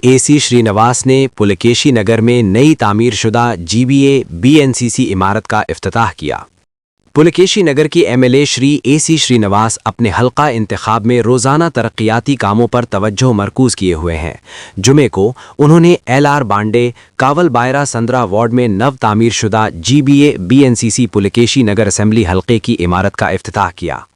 AC Srinivas ने पुलकेशी नगर में नई तामीरशुदा GBA BNCC इमारत का इफ्तिताह किया। पुलकेशी नगर की MLA श्री AC श्रीनिवास अपने हल्का इंतखाब में रोज़ाना तरक्याती कामों पर तवज्जो मरकूज़ किए हुए हैं। जुमे को उन्होंने LR बांडे कावल बायरा संद्रा वार्ड में नव तामीरशुदा GBA BNCC पुलकेशी नगर असेंबली हल्के की इमारत का इफ्तिताह किया।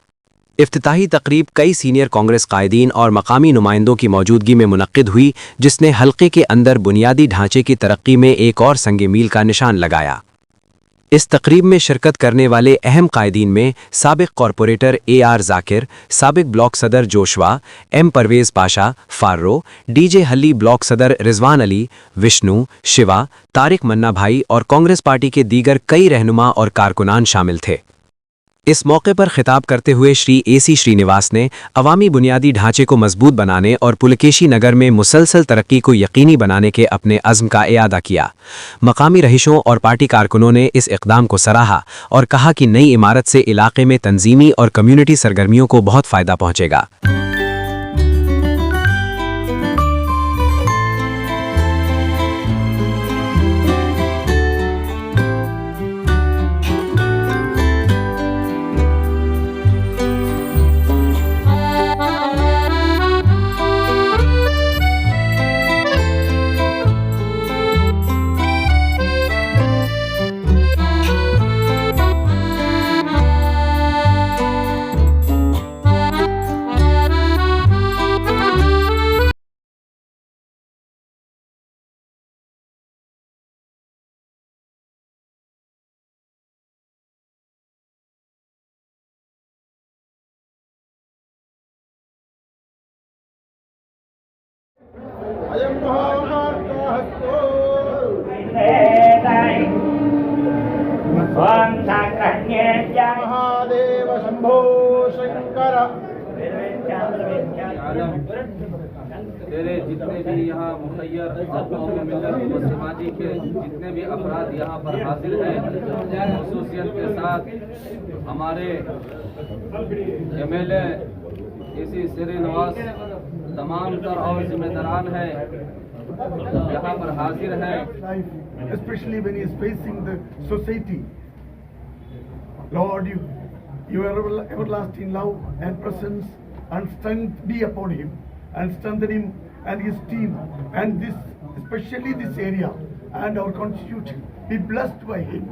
इफ्तिताही तकरीब कई सीनियर कांग्रेस कायदीन और मकामी नुमाइंदों की मौजूदगी में मुनक्किद हुई, जिसने हल्के के अंदर बुनियादी ढांचे की तरक्की में एक और संगे मील का निशान लगाया। इस तकरीब में शिरकत करने वाले अहम कायदीन में साबिक कॉरपोरेटर AR जाकिर, साबिक ब्लॉक सदर जोशवा, M परवेज़ पाशा, फार्रो, DJ हल्ली ब्लॉक सदर रिजवान अली, विष्णु, शिवा, तारिक मन्ना भाई और कांग्रेस पार्टी के दीगर कई रहनुमा और कारकुनान शामिल थे। इस मौके पर खिताब करते हुए श्री AC श्रीनिवास ने अवामी बुनियादी ढांचे को मजबूत बनाने और पुलकेशी नगर में मुसलसल तरक्की को यकीनी बनाने के अपने अज़्म का इयादा किया। मकामी रहिशों और पार्टी कारकुनों ने इस इक़दाम को सराहा और कहा कि नई इमारत से इलाके में तंजीमी और कम्युनिटी सरगर्मियों को बहुत फ़ायदा पहुँचेगा। महादेव शंभो शंकर। तेरे जितने भी यहाँ मुखैयर कौमी मिल्लत व समाजी के जितने भी अफराद यहाँ पर हाजिर हैं, खुसूसियत के साथ हमारे MLA AC श्रीनिवास तमाम तर और जिम्मेदारान हैं यहाँ पर हाजिर हैं। Especially when he is facing the society, Lord, your everlasting love and presence and strength be upon him, and strengthen him and his team, and this, especially this area and our constitution, be blessed by him,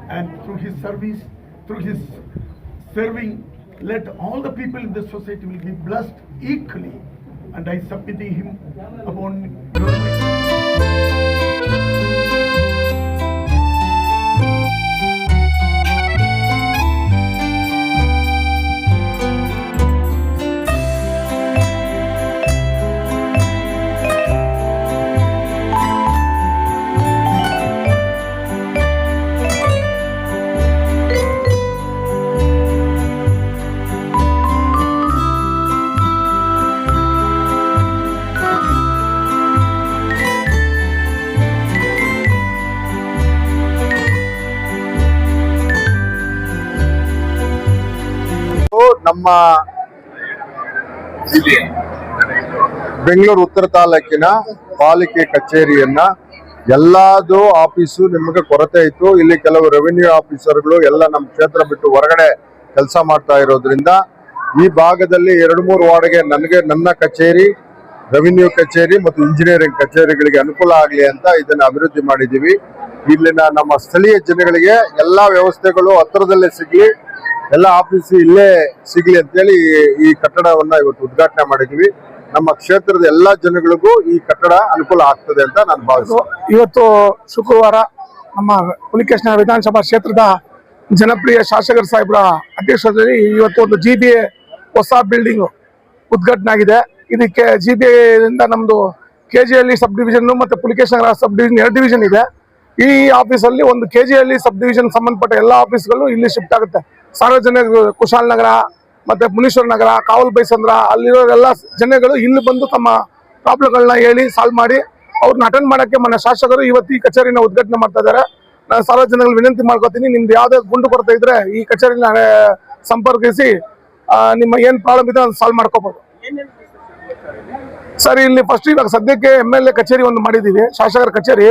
and through his service, through his serving, let all the people in the society will be blessed equally, and I submit him upon your might. ನಮ್ಮ ಬೆಂಗಳೂರು ಉತ್ತರ ತಾಲೂಕಿನ ಪಾಲಿಕೆ ಕಚೇರಿಯನ್ನ ಎಲ್ಲಾದು office ನಿಮಗೆ ಕೊರತೆ ಇತ್ತು. ಇಲ್ಲಿ ಕೆಲವು ರೆವಿನ್ಯೂ ಆಫೀಸರ್ಗಳು ಎಲ್ಲ ನಮ್ಮ ಕ್ಷೇತ್ರ ಬಿಟ್ಟು ಹೊರಗಡೆ ಕೆಲಸ ಮಾಡ್ತಾ ಇರೋದ್ರಿಂದ ಈ ಭಾಗದಲ್ಲಿ 2-3 ವಾರ್ಡ್ಗೆ ನನ್ನ ಕಚೇರಿ, ರೆವಿನ್ಯೂ ಕಚೇರಿ ಮತ್ತು ಇಂಜಿನಿಯರಿಂಗ್ ಕಚೇರಿಗಳಿಗೆ ಅನುಕೂಲ ಆಗಲಿ ಅಂತ ಇದನ್ನ ಅಭಿವೃದ್ಧಿ ಮಾಡಿದ್ದೀವಿ. ಇಲ್ಲಿನ ನಮ್ಮ ಸ್ಥಳೀಯ ಜನಗಳಿಗೆ ಎಲ್ಲಾ ವ್ಯವಸ್ಥೆಗಳು ಹತ್ತಿರದಲ್ಲೇ ಸಿಗಲಿ, ಎಲ್ಲ ಆಫೀಸ್ ಇಲ್ಲೇ ಸಿಗಲಿ ಅಂತೇಳಿ ಈ ಕಟ್ಟಡವನ್ನ ಇವತ್ತು ಉದ್ಘಾಟನೆ ಮಾಡಿದ್ವಿ. ನಮ್ಮ ಕ್ಷೇತ್ರದ ಎಲ್ಲಾ ಜನಗಳಿಗೂ ಈ ಕಟ್ಟಡ ಅನುಕೂಲ ಆಗ್ತದೆ ಅಂತ ನಾನು ಭಾವಿಸ್ತೀನಿ. ಇವತ್ತು ಶುಕ್ರವಾರ ನಮ್ಮ ಪುಲಿಕೇಶಿ ವಿಧಾನಸಭಾ ಕ್ಷೇತ್ರದ ಜನಪ್ರಿಯ ಶಾಸಕರ ಸಾಹೇಬರ ಅಧ್ಯಕ್ಷತೆಯಲ್ಲಿ ಇವತ್ತು ಒಂದು GBA ಹೊಸ ಬಿಲ್ಡಿಂಗ್ ಉದ್ಘಾಟನೆ ಆಗಿದೆ. ಇದಕ್ಕೆ GBA ಇಂದ ನಮ್ದು KGಹಳ್ಳಿ ಸಬ್ ಡಿವಿಷನ್ ಮತ್ತು ಪುಲಿಕೇಶಿ ನಗರ ಸಬ್ ಡಿವಿಷನ್ 2 ಡಿವಿಷನ್ ಇದೆ. ಈ ಆಫೀಸಲ್ಲಿ ಒಂದು KGಹಳ್ಳಿ ಸಬ್ ಡಿವಿಷನ್ ಸಂಬಂಧಪಟ್ಟ ಎಲ್ಲ ಆಫೀಸ್ಗಳು ಇಲ್ಲಿ ಶಿಫ್ಟ್ ಆಗುತ್ತೆ. ಸಾರ್ವಜನಿಕ ಕುಶಾಲ್ ನಗರ ಮತ್ತೆ ಮುನೀಶ್ವರ ನಗರ, ಕಾವಲ್ ಬೈಸಂದ್ರ ಅಲ್ಲಿರೋ ಎಲ್ಲ ಜನಗಳು ಇಲ್ಲಿ ಬಂದು ತಮ್ಮ ಪ್ರಾಬ್ಲಮ್ಗಳನ್ನ ಹೇಳಿ ಸಾಲ್ವ್ ಮಾಡಿ ಅವ್ರನ್ನ ಅಟೆಂಡ್ ಮಾಡೋಕ್ಕೆ మన ಶಾಸಕರು ಇವತ್ತು ಈ ಕಚೇರಿನ ಉದ್ಘಾಟನೆ ಮಾಡ್ತಾ ಇದ್ದಾರೆ. ನಾನು ಸಾರ್ವಜನಿಕರು ವಿನಂತಿ ಮಾಡ್ಕೋತೀನಿ, ನಿಮ್ದು ಯಾವುದೇ ಗುಂಡು ಕೊರತೆ ಇದ್ರೆ ಈ ಕಚೇರಿನ ಸಂಪರ್ಕಿಸಿ ನಿಮ್ಮ ಏನು ಪ್ರಾಬ್ಲಮ್ ಇದೆ ಅದನ್ನು ಸಾಲ್ವ್ ಮಾಡ್ಕೋಬಹುದು. ಸರ್ ಇಲ್ಲಿ ಫಸ್ಟ್ ಇವಾಗ ಸದ್ಯಕ್ಕೆ MLA ಕಚೇರಿ ಒಂದು ಮಾಡಿದೀವಿ, ಶಾಸಕರ ಕಚೇರಿ.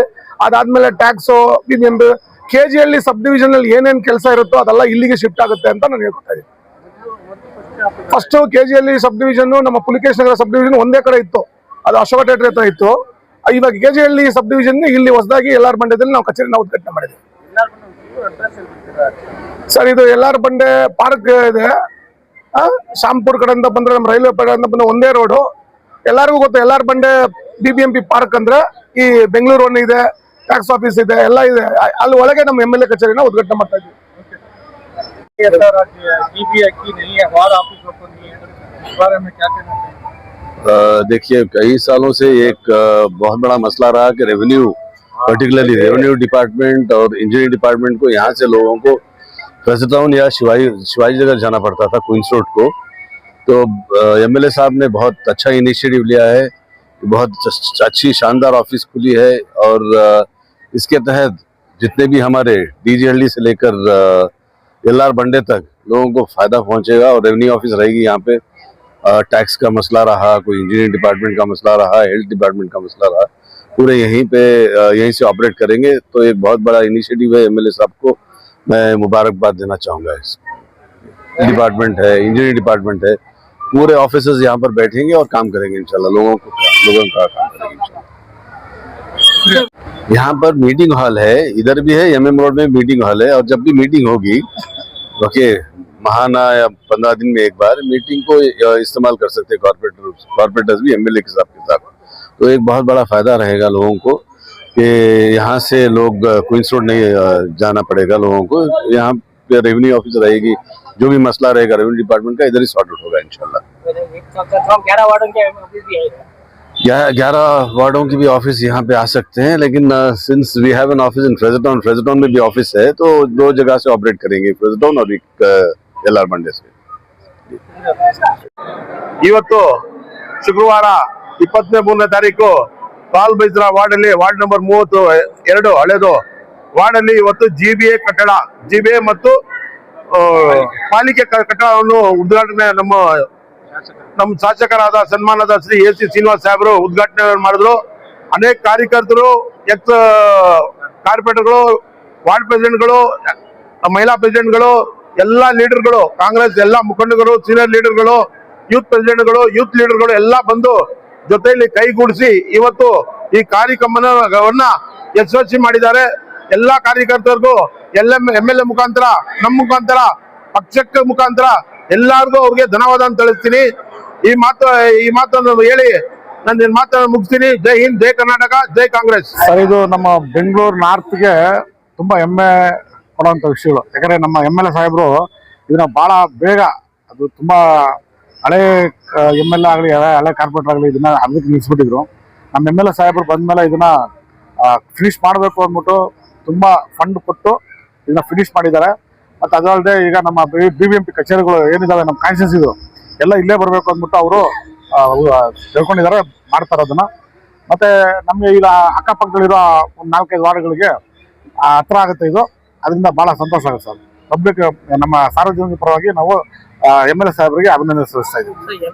ಅದಾದ್ಮೇಲೆ ಟ್ಯಾಕ್ಸು ಇನ್ನೊಂದು KGಹಳ್ಳಿ ಸಬ್ ಡಿವಿಷನ್ ಅಲ್ಲಿ ಏನೇನ್ ಕೆಲಸ ಇರುತ್ತೋ ಅದೆಲ್ಲ ಇಲ್ಲಿಗೆ ಶಿಫ್ಟ್ ಆಗುತ್ತೆ ಅಂತ ನಾನು ಹೇಳ್ಕೊತಾ ಇದ್ದೀನಿ. ಫಸ್ಟ್ KGಹಳ್ಳಿ ಸಬ್ ಡಿವಿಷನ್ ನಮ್ಮ ಪುಲಿಕೇಶಿ ನಗರ ಸಬ್ ಡಿವಿಷನ್ ಒಂದೇ ಕಡೆ ಇತ್ತು, ಅದು ಅಶೋಕ ಥಿಯೇಟರ್ ಹತ್ರ ಇತ್ತು. ಇವಾಗ KGಹಳ್ಳಿ ಸಬ್ ಡಿವಿಷನ್ ಇಲ್ಲಿ ಹೊಸದಾಗಿ LR ಬಂಡೆದಲ್ಲಿ ನಾವು ಕಚೇರಿನ ಉದ್ಘಾಟನೆ ಮಾಡಿದ್ವಿ. ಸರ್ ಇದು LR ಬಂಡೆ ಪಾರ್ಕ್ ಇದೆ, ಶಾಂಪುರ್ ಕಡೆಯಿಂದ ಬಂದ್ರೆ ನಮ್ಮ ರೈಲ್ವೆ ಕಡೆಯಿಂದ ಬಂದ್ರೆ ಒಂದೇ ರೋಡು. ಎಲ್ಲರಿಗೂ ಗೊತ್ತು LR ಬಂಡೆ BBMP ಪಾರ್ಕ್ ಅಂದ್ರೆ ಈ ಬೆಂಗಳೂರು ಒನ್ ಇದೆ, ಟ್ಯಾಕ್ಸ್ ಆಫೀಸ್ ಇದೆ, ಎಲ್ಲ ಇದೆ. ಅಲ್ಲಿ ಒಳಗೆ ನಮ್ಮ MLA ಕಚೇರಿನ ಉದ್ಘಾಟನೆ ಮಾಡ್ತಾ ಇದ್ವಿ. देखिए कई सालों से एक बहुत बड़ा मसला रहा कि रेवेन्यू, पर्टिकुलरली रेवेन्यू डिपार्टमेंट और इंजीनियरिंग डिपार्टमेंट को यहाँ से लोगों को फैजटाउन या शिवाजी नगर जाना पड़ता था, क्वींस रोड को। तो MLA साहब ने बहुत अच्छा इनिशिएटिव लिया है, बहुत अच्छी शानदार ऑफिस खुली है और इसके तहत जितने भी हमारे DGहಳ್ಳಿ से लेकर LR बंडे तक लोगों को फायदा पहुंचेगा और रेवेन्यू ऑफिस रहेगी यहाँ पे। टैक्स का मसला रहा, कोई इंजीनियरिंग डिपार्टमेंट का मसला रहा, हेल्थ डिपार्टमेंट का मसला रहा, पूरे यहीं से ऑपरेट करेंगे। तो एक बहुत बड़ा इनिशिएटिव है, MLA साहब को मैं मुबारकबाद देना चाहूँगा। इस डिपार्टमेंट है, इंजीनियरिंग डिपार्टमेंट है, पूरे ऑफिसर्स यहाँ पर बैठेंगे और काम करेंगे इंशाल्लाह, लोगों का काम करेंगे इंशाल्लाह। यहाँ पर मीटिंग हॉल है, इधर भी है, MM रोड में मीटिंग हॉल है। और जब भी मीटिंग होगी, ओके, महाना या 15 दिन में एक बार मीटिंग को इस्तेमाल कर सकते हैं कॉर्पोरेटर्स भी MLA के साथ। तो एक बहुत बड़ा फायदा रहेगा लोगों को कि यहाँ से लोग क्वींस रोड नहीं जाना पड़ेगा लोगों को। यहाँ पे रेवेन्यू ऑफिस रहेगी, जो भी मसला रहेगा रेवेन्यू डिपार्टमेंट का इधर ही सॉर्ट आउट होगा इंशाल्लाह। 11 वार्डों की भी ऑफिस यहाँ पे आ सकते हैं, लेकिन since we have an office in Frazer Town में भी ऑफिस है, तो 2 जगह से ऑपरेट करेंगे, फ्रेजटाउन और एक LR ಬಂಡೆ से। ಇವತ್ತು ಶುಕ್ರವಾರ 23ನೇ ತಾರೀಕು ಕಾಲ್ ಬೈಜ್ರಾ ವಾರ್ಡ್ ಅಲ್ಲಿ ವಾರ್ಡ್ ನಂಬರ್ 32 ಹಳೆದು ವಾರ್ಡ್ ಅಲ್ಲಿ ಇವತ್ತು GBA ಕಟ್ಟಡ, GBA ಮತ್ತು ಪಾಲಿಕೆ ಕಟ್ಟಡವನ್ನು ಉದ್ಘಾಟನೆ ನಮ್ಮ ಶಾಸಕರಾದ ಸನ್ಮಾನದ ಶ್ರೀ AC ಶ್ರೀನಿವಾಸ್ ಸಾಹೇಬರು ಉದ್ಘಾಟನೆ ಮಾಡಿದ್ರು. ಅನೇಕ ಕಾರ್ಯಕರ್ತರು, ಎಕ್ಸ್ ಕಾರ್ಪೊರೇಟರ್ಗಳು, ವಾರ್ಡ್ ಪ್ರೆಸಿಡೆಂಟ್ಗಳು, ಮಹಿಳಾ ಪ್ರೆಸಿಡೆಂಟ್ಗಳು, ಎಲ್ಲಾ ಲೀಡರ್ಗಳು, ಕಾಂಗ್ರೆಸ್ ಎಲ್ಲಾ ಮುಖಂಡರು, ಸೀನಿಯರ್ ಲೀಡರ್ಗಳು, ಯೂತ್ ಪ್ರೆಸಿಡೆಂಟ್ಗಳು, ಯೂತ್ ಲೀಡರ್ಗಳು ಎಲ್ಲ ಬಂದು ಜೊತೆಯಲ್ಲಿ ಕೈಗೂಡಿಸಿ ಇವತ್ತು ಈ ಕಾರ್ಯಕ್ರಮವನ್ನ ಯಶಸ್ವಿ ಮಾಡಿದ್ದಾರೆ. ಎಲ್ಲಾ ಕಾರ್ಯಕರ್ತರಿಗೂ MLA ಮುಖಾಂತರ, ನಮ್ಮ ಮುಖಾಂತರ, ಪಕ್ಷಕ್ಕೆ ಮುಖಾಂತರ ಎಲ್ಲಾರ್ಗೂ ಅವ್ರಿಗೆ ಧನ್ಯವಾದ ತಿಳಿಸ್ತೀನಿ. ಈ ಮಾತನ್ನು ಹೇಳಿ ನನ್ನ ಮಾತನ್ನು ಮುಗಿಸ್ತೀನಿ. ಜೈ ಹಿಂದ್, ಜೈ ಕರ್ನಾಟಕ, ಜೈ ಕಾಂಗ್ರೆಸ್. ಸರ್ ಇದು ನಮ್ಮ ಬೆಂಗಳೂರು ನಾರ್ತ್ಗೆ ತುಂಬಾ ಹೆಮ್ಮೆ ಕೊಡುವಂತ ವಿಷಯಗಳು. ಯಾಕಂದ್ರೆ ನಮ್ಮ MLA ಸಾಹೇಬರು ಇದನ್ನ ಬಹಳ ಬೇಗ, ಅದು ತುಂಬಾ ಹಳೆ MLA ಆಗಲಿ ಹಳೆ ಕಾರ್ಪೊರೇಟರ್ ಆಗಲಿ ಇದನ್ನ ಅದಕ್ಕೆ ನಿಲ್ಲಿಸ್ಬಿಟ್ಟಿದ್ರು. ನಮ್ಮ MLA ಸಾಹೇಬರು ಬಂದ್ಮೇಲೆ ಇದನ್ನ ಫಿನಿಶ್ ಮಾಡಬೇಕು ಅಂದ್ಬಿಟ್ಟು ತುಂಬಾ ಫಂಡ್ ಕೊಟ್ಟು ಇದನ್ನ ಫಿನಿಶ್ ಮಾಡಿದ್ದಾರೆ. ಮತ್ತು ಅದಲ್ಲದೆ ಈಗ ನಮ್ಮ BBMP ಕಚೇರಿಗಳು ಏನಿದಾವೆ ನಮ್ಮ ಕಾನ್ಸ್ಟಿಟ್ಯೂನ್ಸಿ ಇದು ಎಲ್ಲ ಇಲ್ಲೇ ಬರಬೇಕು ಅಂದ್ಬಿಟ್ಟು ಅವರು ತಿಳ್ಕೊಂಡಿದ್ದಾರೆ, ಮಾಡ್ತಾರೆ ಅದನ್ನ. ಮತ್ತೆ ನಮಗೆ ಈಗ ಅಕ್ಕಪಕ್ಕದಲ್ಲಿರೋ ಒಂದು 4-5 ವಾರ್ಡ್ಗಳಿಗೆ ಹತ್ರ ಆಗುತ್ತೆ ಇದು. ಅದರಿಂದ ಬಹಳ ಸಂತೋಷ ಆಗುತ್ತೆ ಸರ್. ಪಬ್ಲಿಕ್ ನಮ್ಮ ಸಾರ್ವಜನಿಕ ಪರವಾಗಿ ನಾವು MLA ಸಾಹೇಬರಿಗೆ ಅಭಿನಂದನೆ ಸಲ್ಲಿಸ್ತಾ ಇದ್ದೀವಿ.